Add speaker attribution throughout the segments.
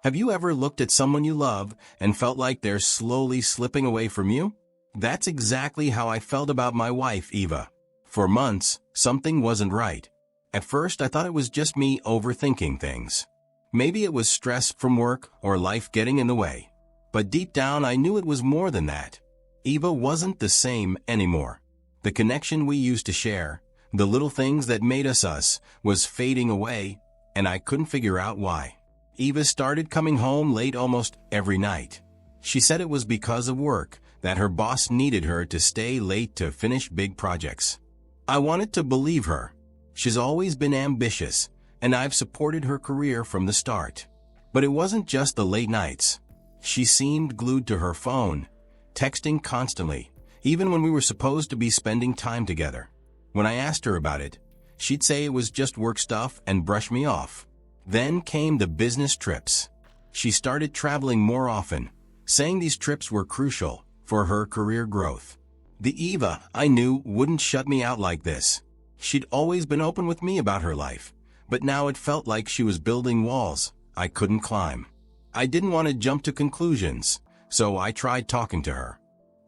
Speaker 1: Have you ever looked at someone you love and felt like they're slowly slipping away from you? That's exactly how I felt about my wife, Eva. For months, something wasn't right. At first, I thought it was just me overthinking things. Maybe it was stress from work or life getting in the way. But deep down, I knew it was more than that. Eva wasn't the same anymore. The connection we used to share, the little things that made us us, was fading away, and I couldn't figure out why. Eva started coming home late almost every night. She said it was because of work, that her boss needed her to stay late to finish big projects. I wanted to believe her. She's always been ambitious, and I've supported her career from the start. But it wasn't just the late nights. She seemed glued to her phone, texting constantly, even when we were supposed to be spending time together. When I asked her about it, she'd say it was just work stuff and brush me off. Then came the business trips. She started traveling more often, saying these trips were crucial for her career growth. The Eva I knew wouldn't shut me out like this. She'd always been open with me about her life, but now it felt like she was building walls I couldn't climb. I didn't want to jump to conclusions, so I tried talking to her.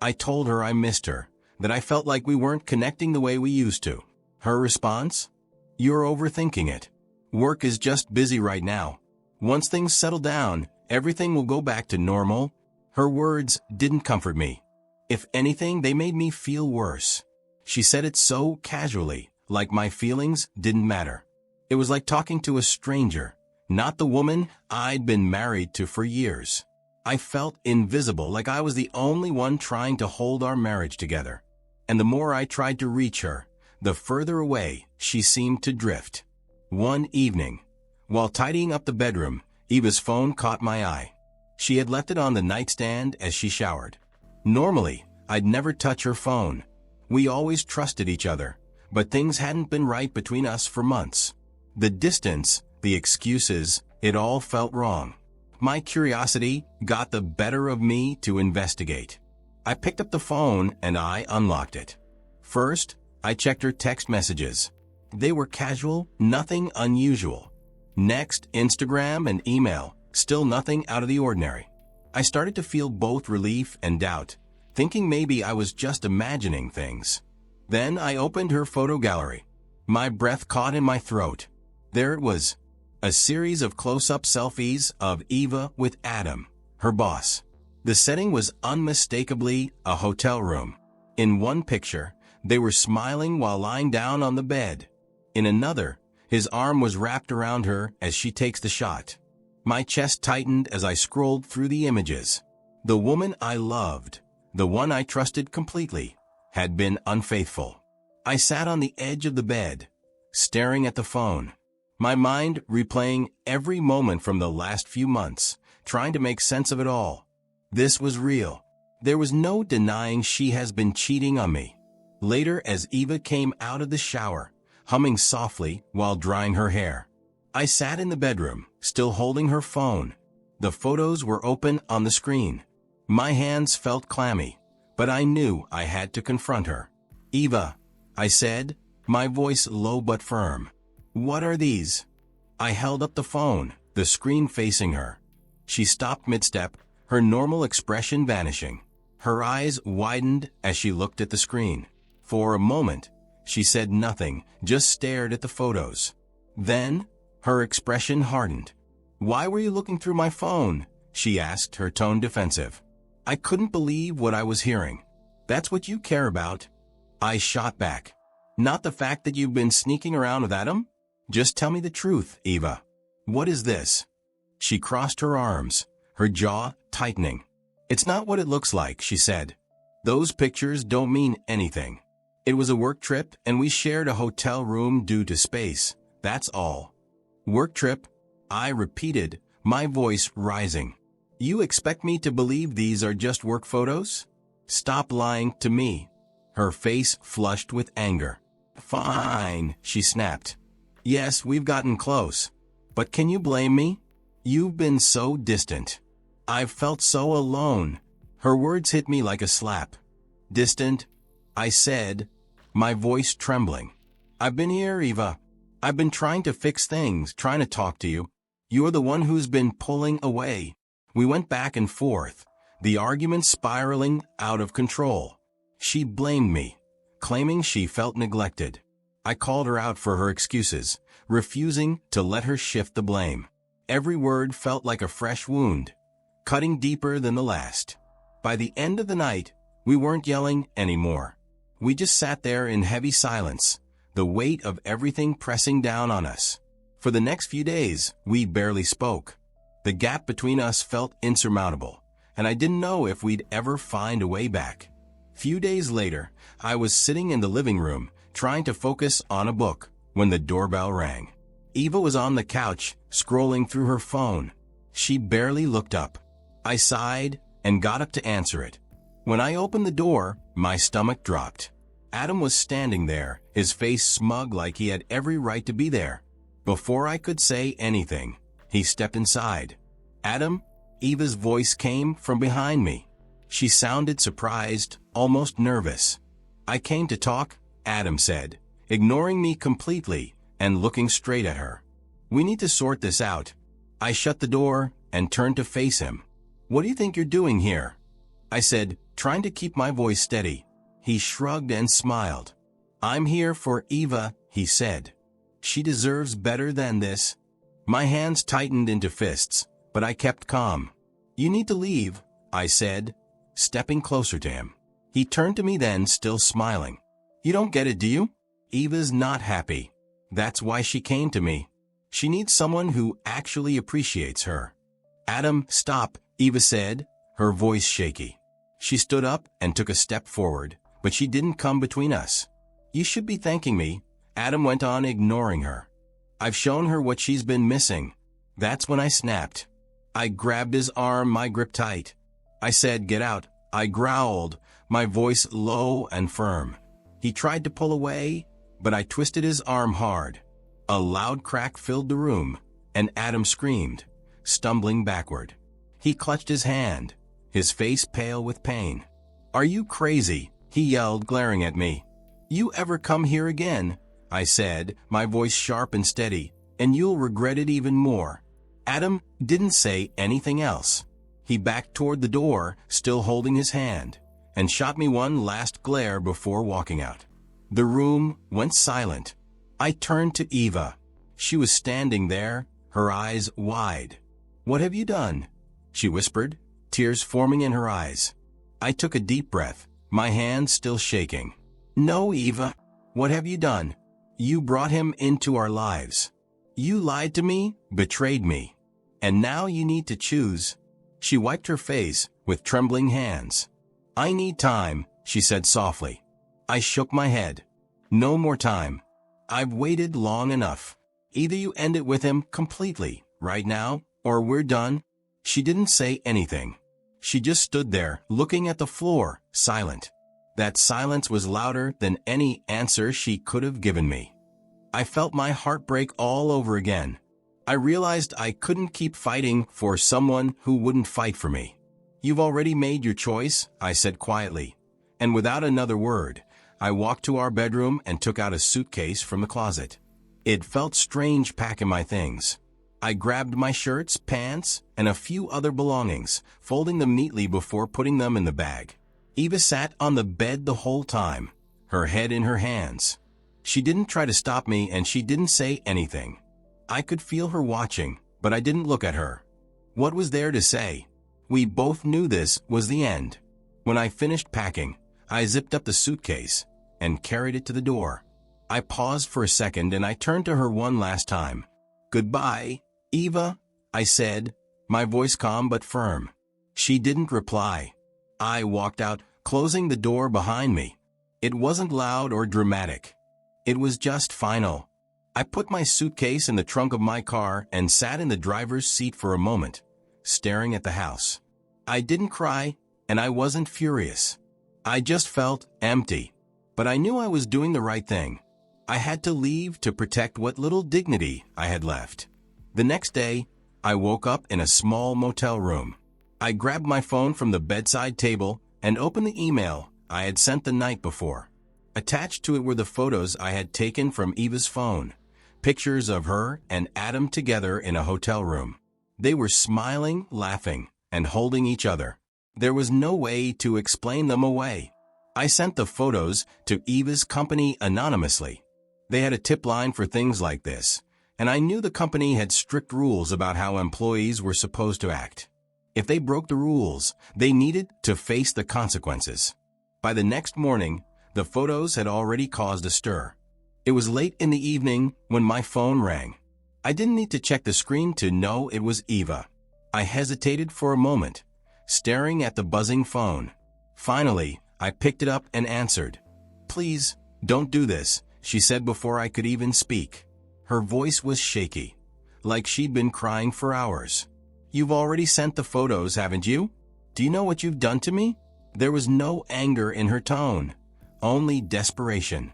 Speaker 1: I told her I missed her, that I felt like we weren't connecting the way we used to. Her response? "You're overthinking it. Work is just busy right now. Once things settle down, everything will go back to normal." Her words didn't comfort me. If anything, they made me feel worse. She said it so casually, like my feelings didn't matter. It was like talking to a stranger, not the woman I'd been married to for years. I felt invisible, like I was the only one trying to hold our marriage together. And the more I tried to reach her, the further away she seemed to drift. One evening, while tidying up the bedroom, Eva's phone caught my eye. She had left it on the nightstand as she showered. Normally, I'd never touch her phone. We always trusted each other, but things hadn't been right between us for months. The distance, the excuses, it all felt wrong. My curiosity got the better of me to investigate. I picked up the phone and I unlocked it. First, I checked her text messages. They were casual, nothing unusual. Next, Instagram and email, still nothing out of the ordinary. I started to feel both relief and doubt, thinking maybe I was just imagining things. Then I opened her photo gallery. My breath caught in my throat. There it was, a series of close-up selfies of Eva with Adam, her boss. The setting was unmistakably a hotel room. In one picture, they were smiling while lying down on the bed. In another, his arm was wrapped around her as she takes the shot. My chest tightened as I scrolled through the images. The woman I loved, the one I trusted completely, had been unfaithful. I sat on the edge of the bed, staring at the phone, my mind replaying every moment from the last few months, trying to make sense of it all. This was real. There was no denying she has been cheating on me. Later, as Eva came out of the shower, humming softly while drying her hair, I sat in the bedroom, still holding her phone. The photos were open on the screen. My hands felt clammy, but I knew I had to confront her. "Eva," I said, my voice low but firm. "What are these?" I held up the phone, the screen facing her. She stopped mid-step, her normal expression vanishing. Her eyes widened as she looked at the screen. For a moment, she said nothing, just stared at the photos. Then, her expression hardened. "Why were you looking through my phone?" she asked, her tone defensive. I couldn't believe what I was hearing. "That's what you care about." I shot back. "Not the fact that you've been sneaking around with Adam? Just tell me the truth, Eva. What is this?" She crossed her arms, her jaw tightening. "It's not what it looks like," she said. "Those pictures don't mean anything. It was a work trip and we shared a hotel room due to space. That's all." "Work trip?" I repeated, my voice rising. "You expect me to believe these are just work photos? Stop lying to me." Her face flushed with anger. "Fine," she snapped. "Yes, we've gotten close. But can you blame me? You've been so distant. I've felt so alone." Her words hit me like a slap. "Distant?" I said, my voice trembling. "I've been here, Eva. I've been trying to fix things, trying to talk to you. You're the one who's been pulling away." We went back and forth, the argument spiraling out of control. She blamed me, claiming she felt neglected. I called her out for her excuses, refusing to let her shift the blame. Every word felt like a fresh wound, cutting deeper than the last. By the end of the night, we weren't yelling anymore. We just sat there in heavy silence, the weight of everything pressing down on us. For the next few days, we barely spoke. The gap between us felt insurmountable, and I didn't know if we'd ever find a way back. Few days later, I was sitting in the living room, trying to focus on a book, when the doorbell rang. Eva was on the couch, scrolling through her phone. She barely looked up. I sighed and got up to answer it. When I opened the door, my stomach dropped. Adam was standing there, his face smug like he had every right to be there. Before I could say anything, he stepped inside. "Adam?" Eva's voice came from behind me. She sounded surprised, almost nervous. "I came to talk," Adam said, ignoring me completely and looking straight at her. "We need to sort this out." I shut the door and turned to face him. "What do you think you're doing here?" I said, trying to keep my voice steady. He shrugged and smiled. "I'm here for Eva," he said. "She deserves better than this." My hands tightened into fists, but I kept calm. "You need to leave," I said, stepping closer to him. He turned to me then, still smiling. "You don't get it, do you? Eva's not happy. That's why she came to me. She needs someone who actually appreciates her." "Adam, stop," Eva said, her voice shaky. She stood up and took a step forward, but she didn't come between us. "You should be thanking me," Adam went on, ignoring her. "I've shown her what she's been missing." That's when I snapped. I grabbed his arm, my grip tight. I said, "Get out," I growled, my voice low and firm. He tried to pull away, but I twisted his arm hard. A loud crack filled the room, and Adam screamed, stumbling backward. He clutched his hand, his face pale with pain. "Are you crazy?" he yelled, glaring at me. "You ever come here again," I said, my voice sharp and steady, "and you'll regret it even more." Adam didn't say anything else. He backed toward the door, still holding his hand, and shot me one last glare before walking out. The room went silent. I turned to Eva. She was standing there, her eyes wide. "What have you done?" she whispered, tears forming in her eyes. I took a deep breath, my hand still shaking. "No, Eva. What have you done? You brought him into our lives. You lied to me, betrayed me. And now you need to choose." She wiped her face with trembling hands. "I need time," she said softly. I shook my head. "No more time. I've waited long enough. Either you end it with him completely, right now, or we're done." She didn't say anything. She just stood there, looking at the floor, silent. That silence was louder than any answer she could have given me. I felt my heart break all over again. I realized I couldn't keep fighting for someone who wouldn't fight for me. "You've already made your choice," I said quietly. And without another word, I walked to our bedroom and took out a suitcase from the closet. It felt strange packing my things. I grabbed my shirts, pants, and a few other belongings, folding them neatly before putting them in the bag. Eva sat on the bed the whole time, her head in her hands. She didn't try to stop me, and she didn't say anything. I could feel her watching, but I didn't look at her. What was there to say? We both knew this was the end. When I finished packing, I zipped up the suitcase and carried it to the door. I paused for a second and I turned to her one last time. "Goodbye, Eva," I said, my voice calm but firm. She didn't reply. I walked out, closing the door behind me. It wasn't loud or dramatic. It was just final. I put my suitcase in the trunk of my car and sat in the driver's seat for a moment, staring at the house. I didn't cry, and I wasn't furious. I just felt empty. But I knew I was doing the right thing. I had to leave to protect what little dignity I had left. The next day, I woke up in a small motel room. I grabbed my phone from the bedside table and opened the email I had sent the night before. Attached to it were the photos I had taken from Eva's phone, pictures of her and Adam together in a hotel room. They were smiling, laughing, and holding each other. There was no way to explain them away. I sent the photos to Eva's company anonymously. They had a tip line for things like this, and I knew the company had strict rules about how employees were supposed to act. If they broke the rules, they needed to face the consequences. By the next morning, the photos had already caused a stir. It was late in the evening when my phone rang. I didn't need to check the screen to know it was Eva. I hesitated for a moment, staring at the buzzing phone. Finally, I picked it up and answered. "Please, don't do this," she said before I could even speak. Her voice was shaky, like she'd been crying for hours. "You've already sent the photos, haven't you? Do you know what you've done to me?" There was no anger in her tone, only desperation.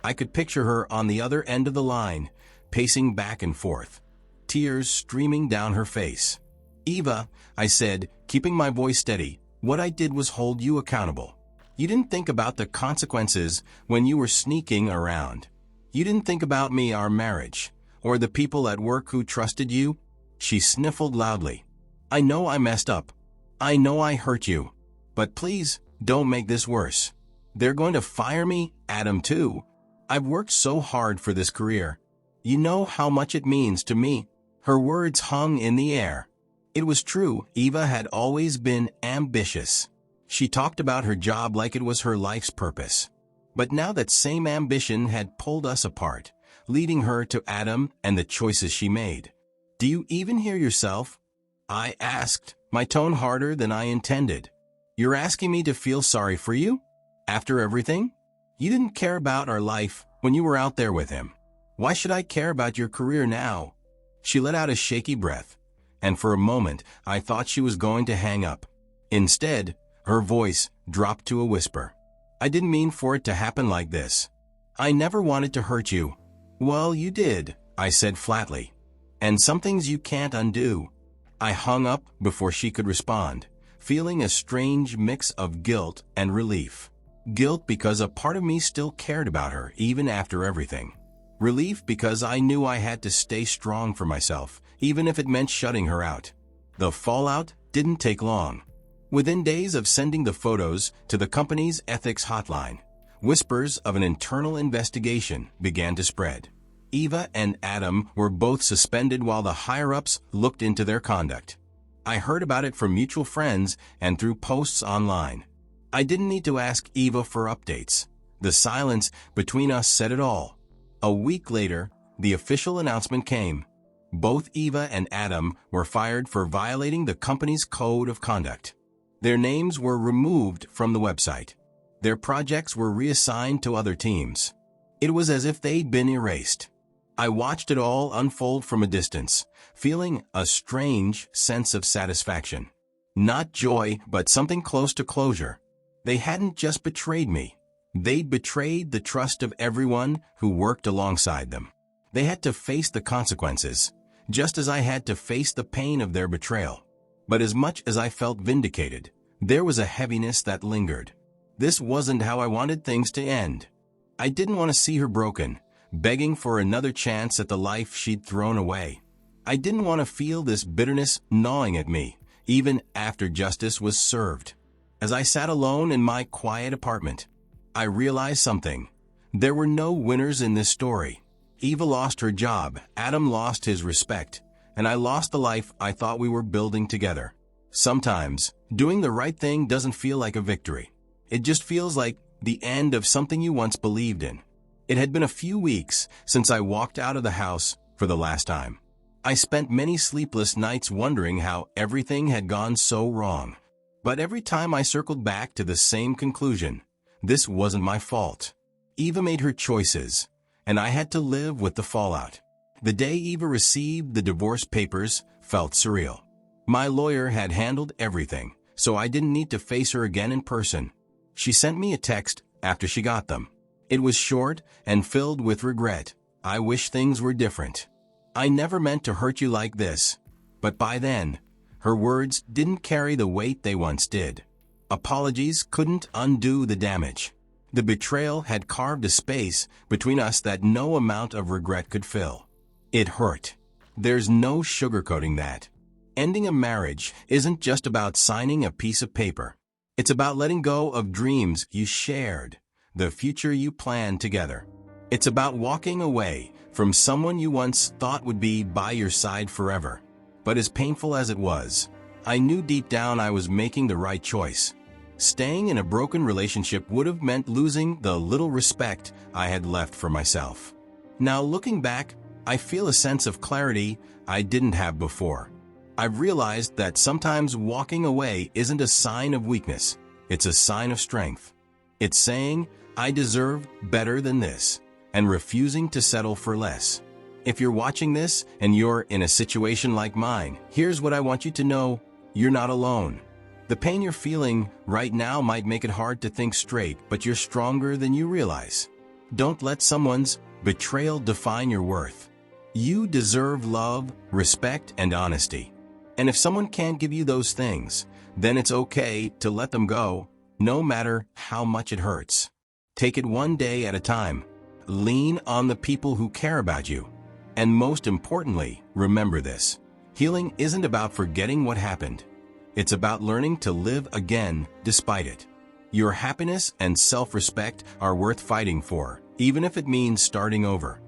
Speaker 1: I could picture her on the other end of the line, pacing back and forth, tears streaming down her face. "Eva," I said, keeping my voice steady, "what I did was hold you accountable. You didn't think about the consequences when you were sneaking around. You didn't think about me, our marriage, or the people at work who trusted you." She sniffled loudly. "I know I messed up. I know I hurt you. But please, don't make this worse. They're going to fire me, Adam too. I've worked so hard for this career. You know how much it means to me." Her words hung in the air. It was true, Eva had always been ambitious. She talked about her job like it was her life's purpose. But now that same ambition had pulled us apart, leading her to Adam and the choices she made. "Do you even hear yourself?" I asked, my tone harder than I intended. "You're asking me to feel sorry for you? After everything? You didn't care about our life when you were out there with him. Why should I care about your career now?" She let out a shaky breath, and for a moment I thought she was going to hang up. Instead, her voice dropped to a whisper. "I didn't mean for it to happen like this. I never wanted to hurt you." "Well, you did," I said flatly. "And some things you can't undo." I hung up before she could respond, feeling a strange mix of guilt and relief. Guilt because a part of me still cared about her even after everything. Relief because I knew I had to stay strong for myself, even if it meant shutting her out. The fallout didn't take long. Within days of sending the photos to the company's ethics hotline, whispers of an internal investigation began to spread. Eva and Adam were both suspended while the higher-ups looked into their conduct. I heard about it from mutual friends and through posts online. I didn't need to ask Eva for updates. The silence between us said it all. A week later, the official announcement came. Both Eva and Adam were fired for violating the company's code of conduct. Their names were removed from the website. Their projects were reassigned to other teams. It was as if they'd been erased. I watched it all unfold from a distance, feeling a strange sense of satisfaction. Not joy, but something close to closure. They hadn't just betrayed me. They'd betrayed the trust of everyone who worked alongside them. They had to face the consequences, just as I had to face the pain of their betrayal. But as much as I felt vindicated, there was a heaviness that lingered. This wasn't how I wanted things to end. I didn't want to see her broken, begging for another chance at the life she'd thrown away. I didn't want to feel this bitterness gnawing at me, even after justice was served. As I sat alone in my quiet apartment, I realized something. There were no winners in this story. Eva lost her job, Adam lost his respect, and I lost the life I thought we were building together. Sometimes, doing the right thing doesn't feel like a victory. It just feels like the end of something you once believed in. It had been a few weeks since I walked out of the house for the last time. I spent many sleepless nights wondering how everything had gone so wrong. But every time I circled back to the same conclusion. This wasn't my fault. Eva made her choices, and I had to live with the fallout. The day Eva received the divorce papers felt surreal. My lawyer had handled everything, so I didn't need to face her again in person. She sent me a text after she got them. It was short and filled with regret. "I wish things were different. I never meant to hurt you like this." But by then, her words didn't carry the weight they once did. Apologies couldn't undo the damage. The betrayal had carved a space between us that no amount of regret could fill. It hurt. There's no sugarcoating that. Ending a marriage isn't just about signing a piece of paper. It's about letting go of dreams you shared, the future you planned together. It's about walking away from someone you once thought would be by your side forever. But as painful as it was, I knew deep down I was making the right choice. Staying in a broken relationship would have meant losing the little respect I had left for myself. Now looking back, I feel a sense of clarity I didn't have before. I've realized that sometimes walking away isn't a sign of weakness, it's a sign of strength. It's saying, I deserve better than this, and refusing to settle for less. If you're watching this and you're in a situation like mine, here's what I want you to know: you're not alone. The pain you're feeling right now might make it hard to think straight, but you're stronger than you realize. Don't let someone's betrayal define your worth. You deserve love, respect, and honesty. And if someone can't give you those things, then it's okay to let them go, no matter how much it hurts. Take it one day at a time. Lean on the people who care about you. And most importantly, remember this: healing isn't about forgetting what happened. It's about learning to live again despite it. Your happiness and self-respect are worth fighting for, even if it means starting over.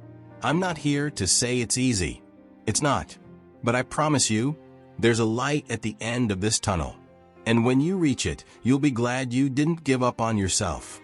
Speaker 1: I'm not here to say it's easy. It's not. But I promise you, there's a light at the end of this tunnel. And when you reach it, you'll be glad you didn't give up on yourself.